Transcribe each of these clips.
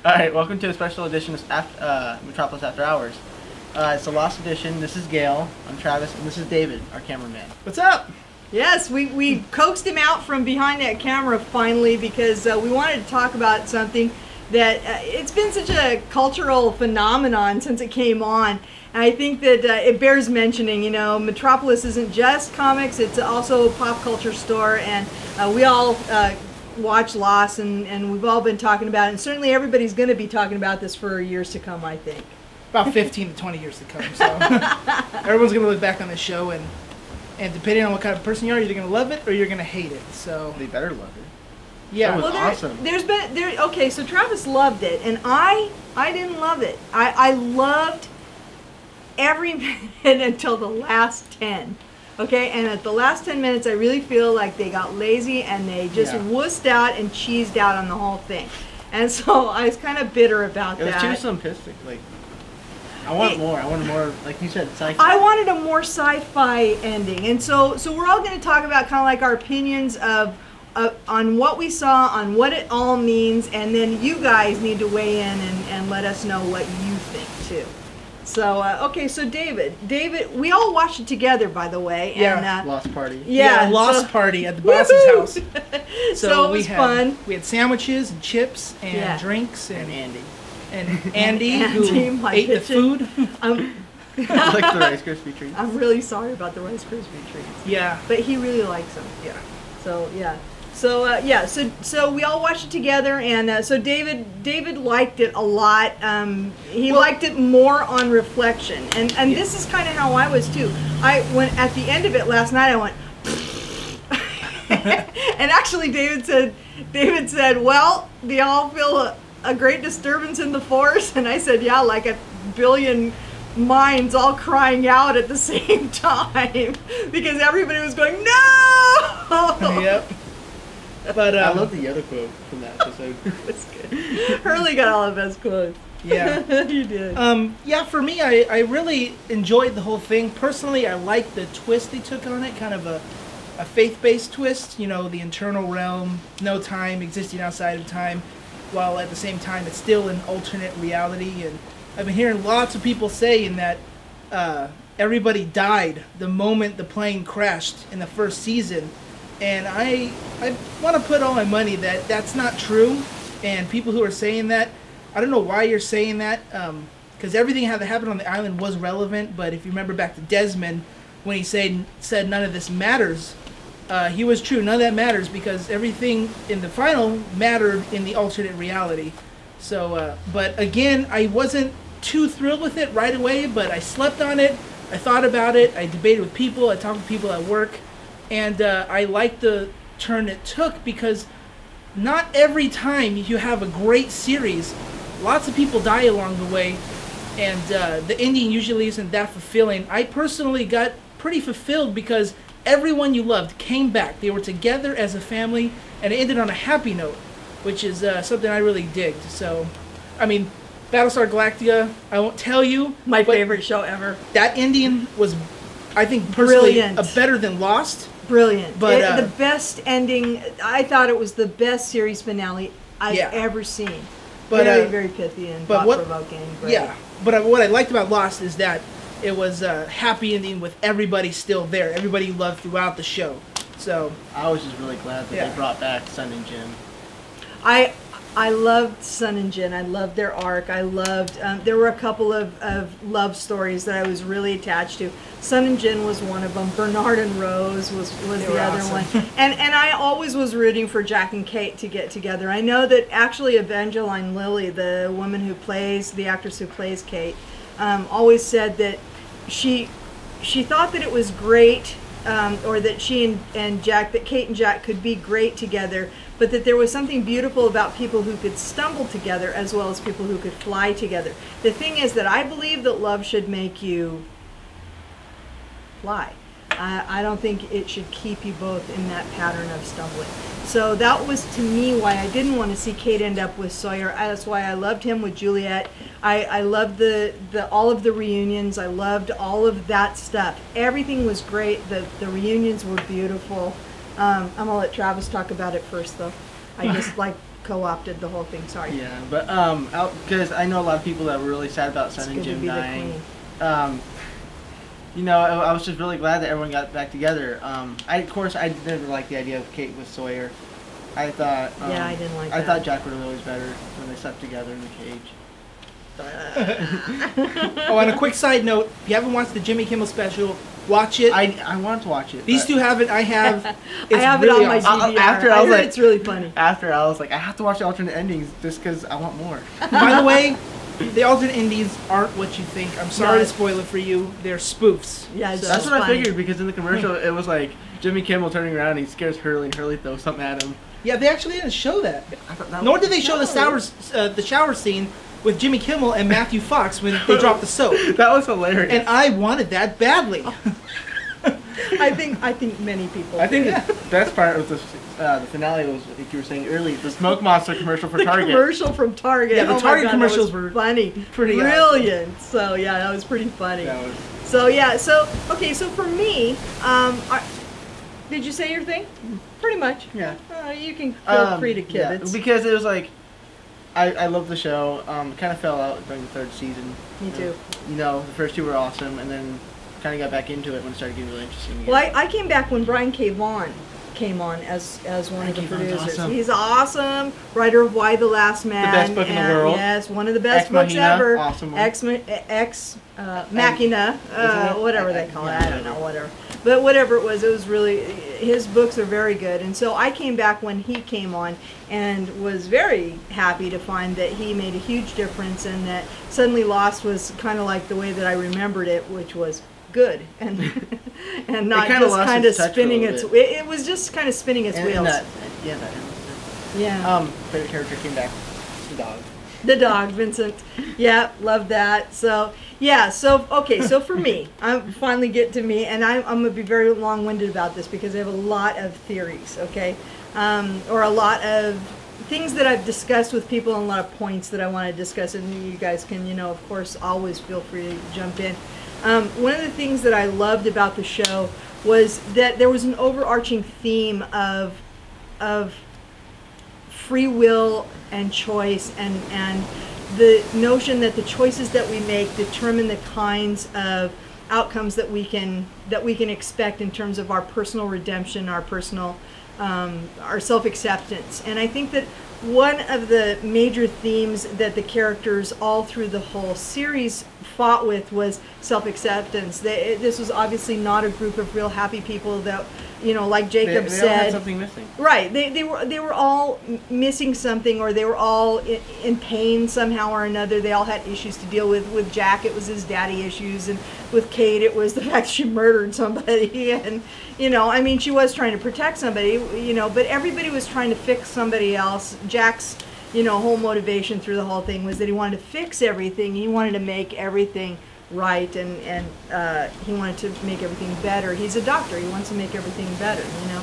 Alright, welcome to a special edition of Metropolis After Hours. It's the Lost edition. This is Gail, I'm Travis, and this is David, our cameraman. What's up? Yes, we coaxed him out from behind that camera finally because we wanted to talk about something that it's been such a cultural phenomenon since it came on. And I think that it bears mentioning, you know, Metropolis isn't just comics, it's also a pop culture store, and we all watch Lost, and we've all been talking about it, and certainly everybody's going to be talking about this for years to come, I think. About 15 to 20 years to come, so everyone's going to look back on this show, and depending on what kind of person you are, you're either going to love it or you're going to hate it, so... They better love it. Yeah. That was awesome. Okay, so Travis loved it, and I didn't love it. I loved every minute until the last 10. Okay, and at the last 10 minutes, I really feel like they got lazy and they just wussed out and cheesed out on the whole thing. And so I was kind of bitter about that. It was too simplistic. Like, I want more. I wanted more, like you said, sci-fi. I wanted a more sci-fi ending. And so we're all going to talk about kind of like our opinions on what we saw, on what it all means, and then you guys need to weigh in and let us know what you think, too. So, okay, so David, we all watched it together, by the way. Yeah. And, Lost Party. Yeah, Lost Party at the boss's house. So it was fun. We had sandwiches and chips and drinks And Andy. and Andy who ate the food. I like the Rice Krispie treats. I'm really sorry about the Rice Krispie treats. Yeah. But he really likes them. Yeah. So, yeah. So we all watched it together, and so David liked it a lot. He liked it more on reflection, and this is kind of how I was too. I went at the end of it last night. I went, and actually David said, well, do y'all feel a great disturbance in the force? And I said, yeah, like a billion minds all crying out at the same time because everybody was going, no. Yep. But I love the other quote from that episode. It's good. Hurley got all the best quotes. Yeah. You did. Yeah, for me, I really enjoyed the whole thing. Personally, I liked the twist they took on it, kind of a faith-based twist, you know, the internal realm, no time, existing outside of time, while at the same time it's still an alternate reality. And I've been hearing lots of people saying that everybody died the moment the plane crashed in the first season. And I want to put all my money that that's not true. And people who are saying that, I don't know why you're saying that, because everything that happened on the island was relevant. But if you remember back to Desmond, when he said none of this matters, he was true. None of that matters because everything in the final mattered in the alternate reality. So, but again, I wasn't too thrilled with it right away. But I slept on it. I thought about it. I debated with people. I talked to people at work. And I like the turn it took because not every time you have a great series, lots of people die along the way, and the ending usually isn't that fulfilling. I personally got pretty fulfilled because everyone you loved came back. They were together as a family, and it ended on a happy note, which is something I really digged. So, I mean, Battlestar Galactica, I won't tell you. My favorite show ever. That ending was, I think, personally, Brilliant. Better than Lost. Brilliant. But the best ending, I thought it was the best series finale I've ever seen. But, very pithy and thought-provoking. Yeah, but what I liked about Lost is that it was a happy ending with everybody still there, everybody you loved throughout the show. So I was just really glad that they brought back Sun and Jin. I loved Sun and Jin. I loved their arc. I loved, there were a couple of love stories that I was really attached to. Sun and Jin was one of them. Bernard and Rose was the other one. And I always was rooting for Jack and Kate to get together. I know that actually Evangeline Lilly, the woman who plays, the actress who plays Kate, always said that she thought that it was great, or that she and Jack, that Kate and Jack could be great together, but that there was something beautiful about people who could stumble together as well as people who could fly together. The thing is that I believe that love should make you fly. I don't think it should keep you both in that pattern of stumbling. So that was, to me, why I didn't want to see Kate end up with Sawyer. That's why I loved him with Juliet. I loved all of the reunions. I loved all of that stuff. Everything was great. The reunions were beautiful. I'm going to let Travis talk about it first, though. I just co-opted the whole thing. Sorry. Yeah, but because I know a lot of people that were really sad about Sun and Jim dying. You know, I was just really glad that everyone got back together. Of course, I never liked the idea of Kate with Sawyer. I thought. Yeah, I didn't like I that. thought Jack would have always better when they slept together in the cage. Oh, and a quick side note: if you haven't watched the Jimmy Kimmel special, watch it. I want to watch it. These two have it. I have. It's I have really it on my awesome. DVR. After I was like, it's really funny. After I was like, I have to watch the alternate endings just because I want more. By the way, the alternate endings aren't what you think. I'm sorry No. to spoil it for you. They're spoofs. Yeah, it's That's just what I funny. figured because in the commercial it was like Jimmy Kimmel turning around and he scares Hurley and Hurley throws something at him. Yeah, they actually didn't show that. I thought that Nor was- did they show the shower scene with Jimmy Kimmel and Matthew Fox when they dropped the soap. That was hilarious. And I wanted that badly. I think many people. I think Yeah. the best part of the finale was, like you were saying earlier, the Smoke Monster commercial for the Target. commercial from Target. Yeah, the Oh my Target God, commercials that was were funny, pretty awesome. brilliant. So yeah, that was pretty funny. That was, So yeah, so okay, so for me, did you say your thing? Pretty much. yeah. You can feel free to kid. Yeah, It's, because it was like, I love the show. Kind of fell out during the third season. me too. You know, the first two were awesome, and then kind of got back into it when it started getting really interesting again. Well, I came back when Brian K. Vaughan came on as one of the K. Vaughan's producers. awesome. He's awesome. Writer of Why the Last Man. best book in the and- world. Yes, one of the best Ex books Machina, ever. awesome one. Ex Machina, Isn't it? whatever they call yeah, it. I don't know, whatever. But whatever it was really, his books are very good. And so I came back when he came on and was very happy to find that he made a huge difference and that Suddenly Lost was kind of like the way that I remembered it, which was good and and not kinda just lost kind of its touch for a spinning little its. It was just kind of spinning its and wheels. that Yeah. favorite character came back, the dog. The dog, Vincent. Yeah, love that. So, yeah, so, okay, so for me, I'm finally getting to me, and I'm going to be very long-winded about this because I have a lot of theories, okay? Or a lot of things that I've discussed with people and a lot of points that I want to discuss, and you guys can, you know, of course, always feel free to jump in. One of the things that I loved about the show was that there was an overarching theme of free will and choice and the notion that the choices that we make determine the kinds of outcomes that we can expect in terms of our personal redemption, our personal our self-acceptance. And I think that one of the major themes that the characters all through the whole series fought with was self-acceptance. This was obviously not a group of real happy people that, you know, like Jacob They all said, had something missing. right? They were all missing something, or they were all in pain somehow or another. They all had issues to deal with. With Jack, it was his daddy issues, and with Kate, it was the fact that she murdered somebody. And you know, I mean, she was trying to protect somebody, you know, but everybody was trying to fix somebody else. Jack's, you know, whole motivation through the whole thing was that he wanted to fix everything. He wanted to make everything right, and he wanted to make everything better. He's a doctor. He wants to make everything better, you know.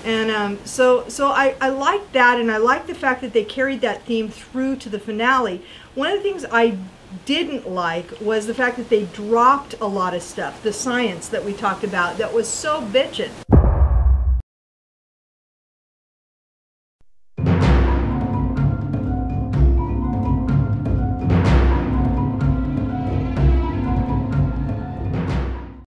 And so I like that, and I like the fact that they carried that theme through to the finale. One of the things I didn't like was the fact that they dropped a lot of stuff, the science that we talked about, that was so bitchin'.